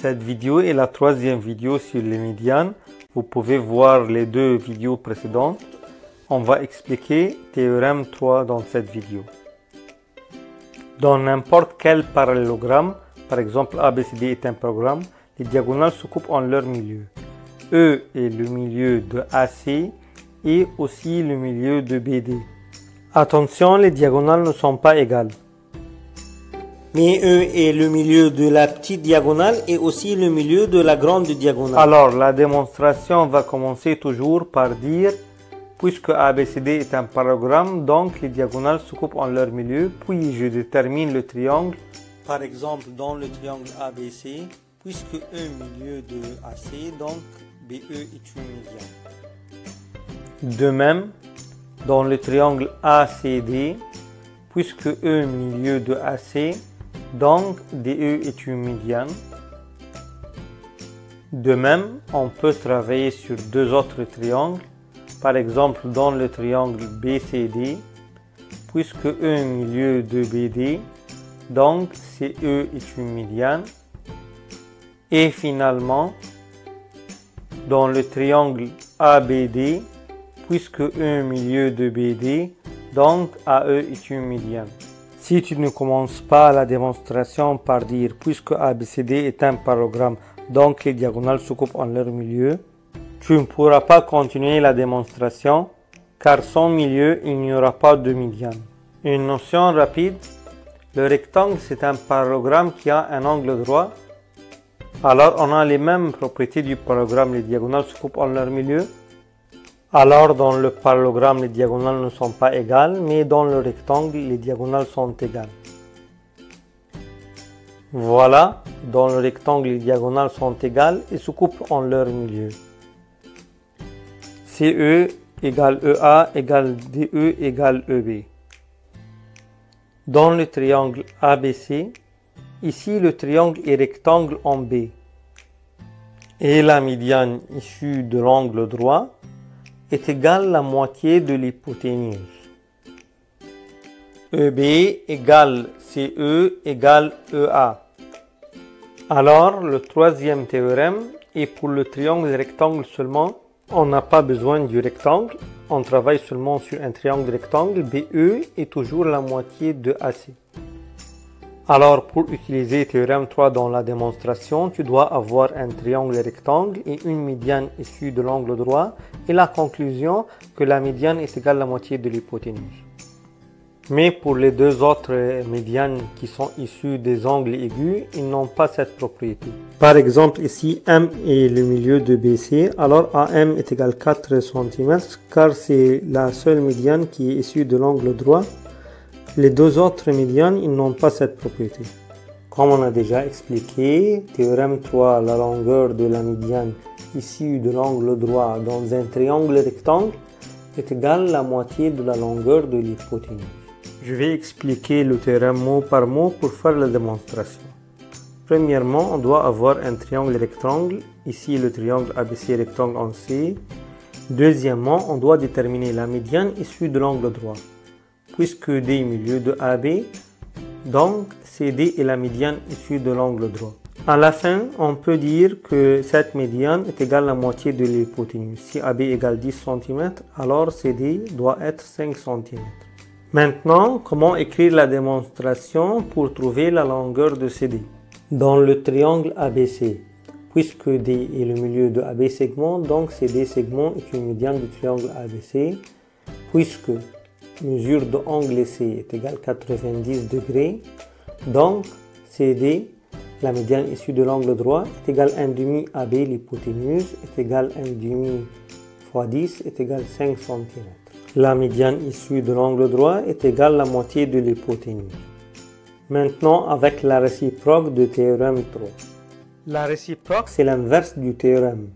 Cette vidéo est la troisième vidéo sur les médianes. Vous pouvez voir les deux vidéos précédentes. On va expliquer théorème 3 dans cette vidéo. Dans n'importe quel parallélogramme, par exemple ABCD est un programme, les diagonales se coupent en leur milieu. E est le milieu de AC et aussi le milieu de BD. Attention, les diagonales ne sont pas égales. Mais E est le milieu de la petite diagonale et aussi le milieu de la grande diagonale. Alors, la démonstration va commencer toujours par dire, puisque ABCD est un parallélogramme, donc les diagonales se coupent en leur milieu, puis je détermine le triangle. Par exemple, dans le triangle ABC, puisque E milieu de AC, donc BE est une médiane. De même, dans le triangle ACD, puisque E milieu de AC, donc DE est une médiane. De même, on peut travailler sur deux autres triangles. Par exemple, dans le triangle BCD, puisque E milieu de BD, donc CE est une médiane. Et finalement, dans le triangle ABD, puisque E milieu de BD, donc AE est une médiane. Si tu ne commences pas la démonstration par dire puisque ABCD est un parallélogramme, donc les diagonales se coupent en leur milieu, tu ne pourras pas continuer la démonstration car sans milieu, il n'y aura pas de médiane. Une notion rapide, le rectangle c'est un parallélogramme qui a un angle droit. Alors on a les mêmes propriétés du parallélogramme, les diagonales se coupent en leur milieu. Alors dans le parallélogramme, les diagonales ne sont pas égales, mais dans le rectangle, les diagonales sont égales. Voilà, dans le rectangle, les diagonales sont égales et se coupent en leur milieu. CE égale EA égale DE égale EB. Dans le triangle ABC, ici le triangle est rectangle en B. Et la médiane issue de l'angle droit est égale à la moitié de l'hypoténuse. EB égale CE égale EA. Alors, le troisième théorème est pour le triangle rectangle seulement. On n'a pas besoin du rectangle. On travaille seulement sur un triangle rectangle. BE est toujours la moitié de AC. Alors, pour utiliser théorème 3 dans la démonstration, tu dois avoir un triangle rectangle et une médiane issue de l'angle droit et la conclusion que la médiane est égale à la moitié de l'hypoténuse. Mais pour les deux autres médianes qui sont issues des angles aigus, ils n'ont pas cette propriété. Par exemple, ici, M est le milieu de BC, alors AM est égal à 4 cm car c'est la seule médiane qui est issue de l'angle droit. Les deux autres médianes, ils n'ont pas cette propriété. Comme on a déjà expliqué, théorème 3, la longueur de la médiane issue de l'angle droit dans un triangle rectangle est égale à la moitié de la longueur de l'hypoténuse. Je vais expliquer le théorème mot par mot pour faire la démonstration. Premièrement, on doit avoir un triangle rectangle, ici le triangle ABC rectangle en C. Deuxièmement, on doit déterminer la médiane issue de l'angle droit. Puisque D est milieu de AB, donc CD est la médiane issue de l'angle droit. À la fin, on peut dire que cette médiane est égale à la moitié de l'hypoténuse. Si AB égale 10 cm, alors CD doit être 5 cm. Maintenant, comment écrire la démonstration pour trouver la longueur de CD? Dans le triangle ABC, puisque D est le milieu de AB segment, donc CD segment est une médiane du triangle ABC, puisque mesure de angle C est égale à 90 degrés, donc CD, la médiane issue de l'angle droit, est égale à 1,5 AB, l'hypoténuse est égale à 1,5 fois 10 est égale à 5 cm. La médiane issue de l'angle droit est égale à la moitié de l'hypoténuse. Maintenant, avec la réciproque du théorème 3. La réciproque, c'est l'inverse du théorème.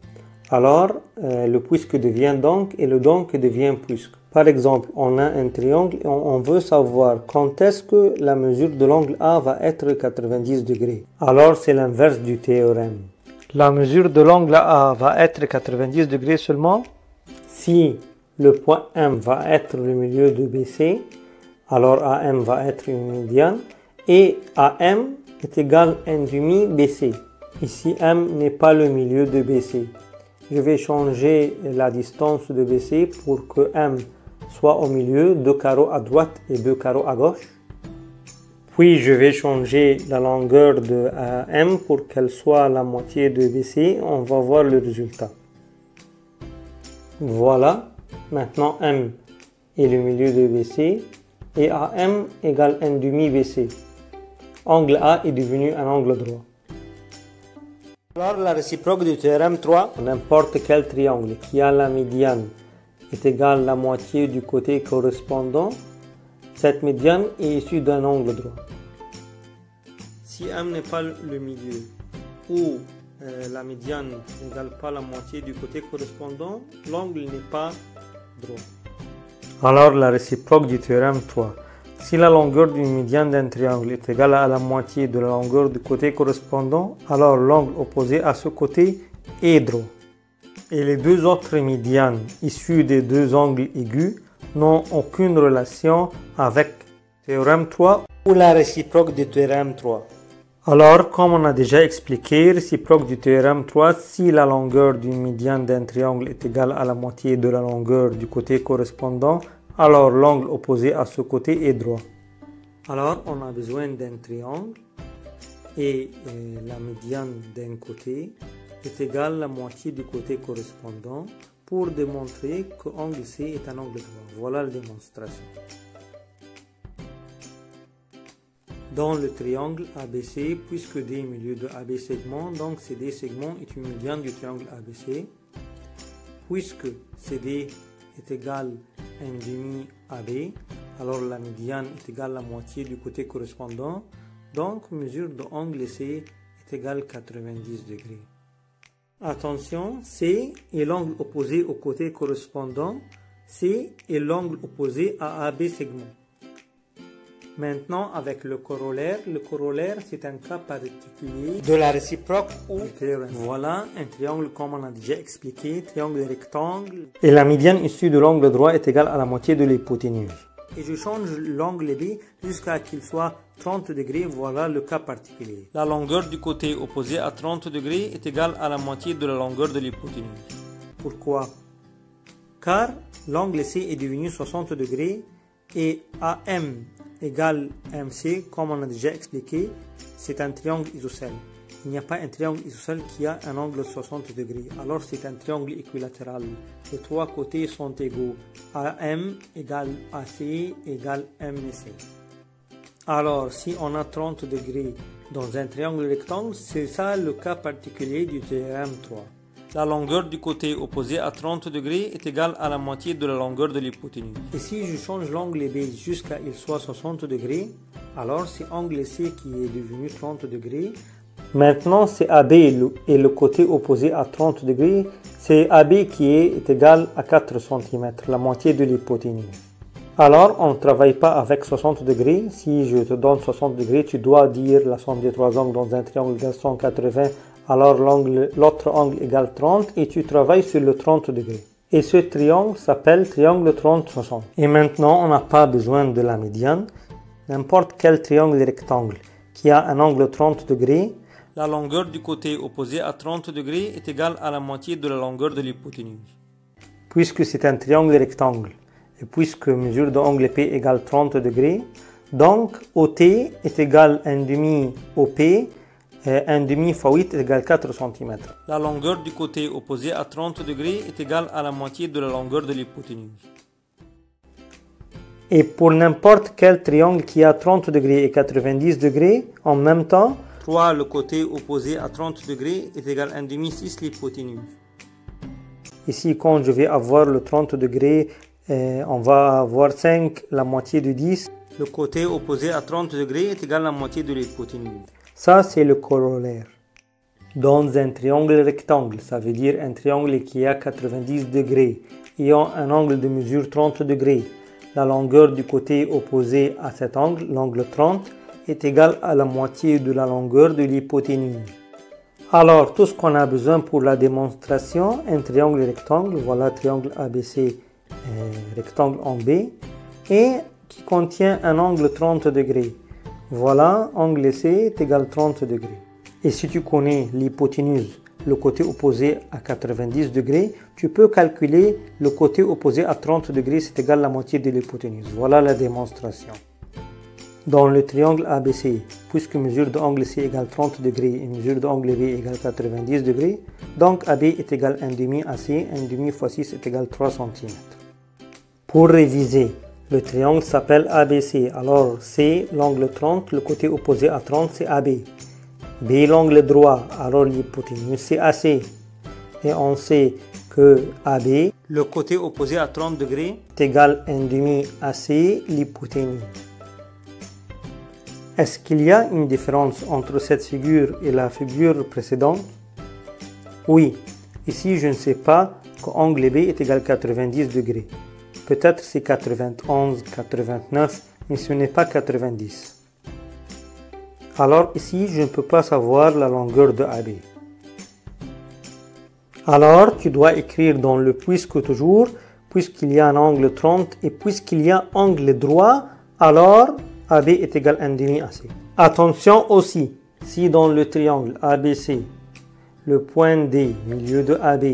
Alors, le puisque devient donc et le donc devient puisque. Par exemple, on a un triangle et on veut savoir quand est-ce que la mesure de l'angle A va être 90 degrés. Alors, c'est l'inverse du théorème. La mesure de l'angle A va être 90 degrés seulement si le point M va être le milieu de BC, alors AM va être une médiane et AM est égal à 1,5 BC. Ici, M n'est pas le milieu de BC. Je vais changer la distance de BC pour que M soit au milieu, 2 carreaux à droite et 2 carreaux à gauche. Puis je vais changer la longueur de M pour qu'elle soit la moitié de BC. On va voir le résultat. Voilà, maintenant M est le milieu de BC et AM égale 1,5 BC. Angle A est devenu un angle droit. Alors la réciproque du théorème 3, n'importe quel triangle qui a la médiane est égale à la moitié du côté correspondant. Cette médiane est issue d'un angle droit. Si M n'est pas le milieu ou la médiane n'égale pas la moitié du côté correspondant, l'angle n'est pas droit. Alors la réciproque du théorème 3. Si la longueur d'une médiane d'un triangle est égale à la moitié de la longueur du côté correspondant, alors l'angle opposé à ce côté est droit. Et les deux autres médianes issues des deux angles aigus n'ont aucune relation avec le théorème 3 ou la réciproque du théorème 3. Alors, comme on a déjà expliqué, réciproque du théorème 3, si la longueur d'une médiane d'un triangle est égale à la moitié de la longueur du côté correspondant, alors l'angle opposé à ce côté est droit. Alors, on a besoin d'un triangle et la médiane d'un côté est égale à la moitié du côté correspondant pour démontrer que l'angle C est un angle droit. Voilà la démonstration. Dans le triangle ABC, puisque D est milieu de AB segments, donc CD segment est une médiane du triangle ABC. Puisque CD est égal à 1,5 AB, alors la médiane est égale à la moitié du côté correspondant, donc mesure de l'angle C est égale à 90 degrés. Attention, C est l'angle opposé au côté correspondant, C est l'angle opposé à AB segment. Maintenant, avec le corollaire c'est un cas particulier de la réciproque ou du théorème. Voilà un triangle comme on a déjà expliqué, triangle rectangle. Et la médiane issue de l'angle droit est égale à la moitié de l'hypoténuse. Et je change l'angle B jusqu'à qu'il soit 30 degrés, voilà le cas particulier. La longueur du côté opposé à 30 degrés est égale à la moitié de la longueur de l'hypoténuse. Pourquoi? Car l'angle C est devenu 60 degrés et AM égale MC, comme on a déjà expliqué, c'est un triangle isocèle. Il n'y a pas un triangle isocèle qui a un angle de 60 degrés. Alors c'est un triangle équilatéral. Les trois côtés sont égaux. AM égale AC égale MC. Alors si on a 30 degrés dans un triangle rectangle, c'est ça le cas particulier du théorème 3. La longueur du côté opposé à 30 degrés est égale à la moitié de la longueur de l'hypoténuse. Et si je change l'angle B jusqu'à qu'il soit 60 degrés, alors c'est l'angle C qui est devenu 30 degrés. Maintenant, c'est AB et le côté opposé à 30 degrés, c'est AB qui est égal à 4 cm, la moitié de l'hypoténuse. Alors, on ne travaille pas avec 60 degrés. Si je te donne 60 degrés, tu dois dire la somme des trois angles dans un triangle égale 180. Alors l'autre angle égale 30 et tu travailles sur le 30 degrés. Et ce triangle s'appelle triangle 30-60. Et maintenant, on n'a pas besoin de la médiane. N'importe quel triangle rectangle qui a un angle 30 degrés, la longueur du côté opposé à 30 degrés est égale à la moitié de la longueur de l'hypoténuse. Puisque c'est un triangle rectangle et puisque mesure de l'angle P égale 30 degrés, donc OT est égal à 1,5 OP. 1,5 fois 8 est égal à 4 cm. La longueur du côté opposé à 30 degrés est égale à la moitié de la longueur de l'hypoténuse. Et pour n'importe quel triangle qui a 30 degrés et 90 degrés, en même temps, 3 le côté opposé à 30 degrés est égal à 1,5 6 l'hypoténuse. Ici, quand je vais avoir le 30 degrés, on va avoir 5 la moitié de 10. Le côté opposé à 30 degrés est égal à la moitié de l'hypoténuse. Ça, c'est le corollaire. Dans un triangle rectangle, ça veut dire un triangle qui a 90 degrés, ayant un angle de mesure 30 degrés. La longueur du côté opposé à cet angle, l'angle 30, est égale à la moitié de la longueur de l'hypoténuse. Alors, tout ce qu'on a besoin pour la démonstration, un triangle rectangle, voilà triangle ABC rectangle en B, et qui contient un angle 30 degrés. Voilà, angle C est égal à 30 degrés. Et si tu connais l'hypoténuse, le côté opposé à 90 degrés, tu peux calculer le côté opposé à 30 degrés, c'est égal à la moitié de l'hypoténuse. Voilà la démonstration. Dans le triangle ABC, puisque mesure de angle C égale 30 degrés et mesure de angle B égale 90 degrés, donc AB est égal à 1,5 AC, 1,5 fois 6 est égal à 3 cm. Pour réviser, le triangle s'appelle ABC, alors C, l'angle 30, le côté opposé à 30 c'est AB. B, l'angle droit, alors l'hypoténuse c'est AC. Et on sait que AB, le côté opposé à 30 degrés, est égal à 1,5 AC, l'hypoténuse. Est-ce qu'il y a une différence entre cette figure et la figure précédente? Oui, ici je ne sais pas que angle B est égal à 90 degrés. Peut-être c'est 91, 89, mais ce n'est pas 90. Alors ici, je ne peux pas savoir la longueur de AB. Alors, tu dois écrire dans le puisque toujours, puisqu'il y a un angle 30 et puisqu'il y a angle droit, alors AB est égal à 1,5 AC. Attention aussi, si dans le triangle ABC, le point D, milieu de AB,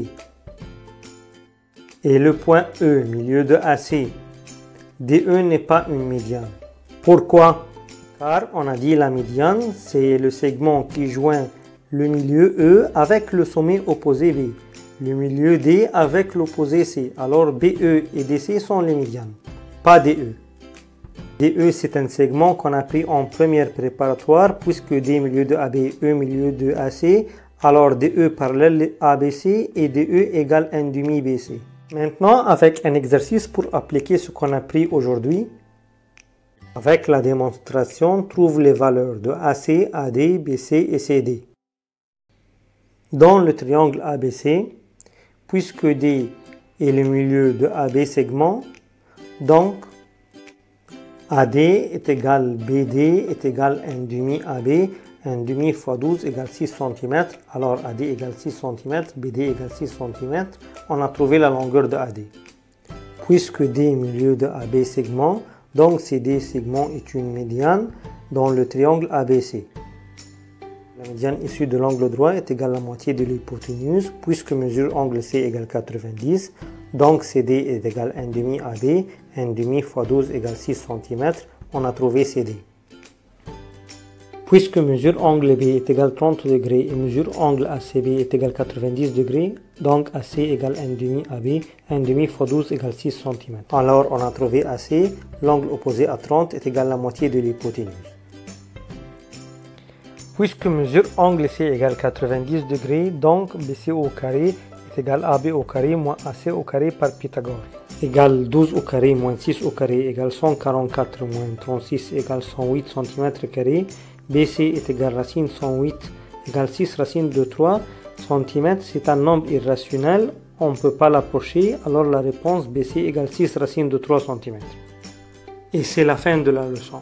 et le point E, milieu de AC, DE n'est pas une médiane. Pourquoi? Car on a dit la médiane, c'est le segment qui joint le milieu E avec le sommet opposé B, le milieu D avec l'opposé C. Alors BE et DC sont les médianes, pas DE. DE c'est un segment qu'on a pris en première préparatoire puisque D milieu de AB, E milieu de AC, alors DE parallèle ABC et DE égale 1,5 BC. Maintenant, avec un exercice pour appliquer ce qu'on a pris aujourd'hui, avec la démonstration, trouve les valeurs de AC, AD, BC et CD. Dans le triangle ABC, puisque D est le milieu de AB segment, donc AD est égal BD est égal 1,5 AB, 1,5 fois 12 égale 6 cm, alors AD égale 6 cm, BD égale 6 cm, on a trouvé la longueur de AD. Puisque D est milieu de AB segment, donc CD segment est une médiane dans le triangle ABC. La médiane issue de l'angle droit est égale à la moitié de l'hypoténuse, puisque mesure angle C égale 90, donc CD est égal à 1,5 AB, 1,5 fois 12 égale 6 cm, on a trouvé CD. Puisque mesure angle B est égal à 30 degrés et mesure angle ACB est égal à 90 degrés, donc AC égale 1,5 AB, 1,5 fois 12 égale 6 cm. Alors on a trouvé AC, l'angle opposé à 30 est égal à la moitié de l'hypoténuse. Puisque mesure angle C égale 90 degrés, donc BC au carré est égal à AB au carré moins AC au carré par Pythagore. Égale 12 au carré moins 6 au carré égale 144 moins 36 égale 108 cm². BC est égal à racine 108 égale 6 racine de 3 cm. C'est un nombre irrationnel, on ne peut pas l'approcher, alors la réponse BC égale 6 racine de 3 cm. Et c'est la fin de la leçon.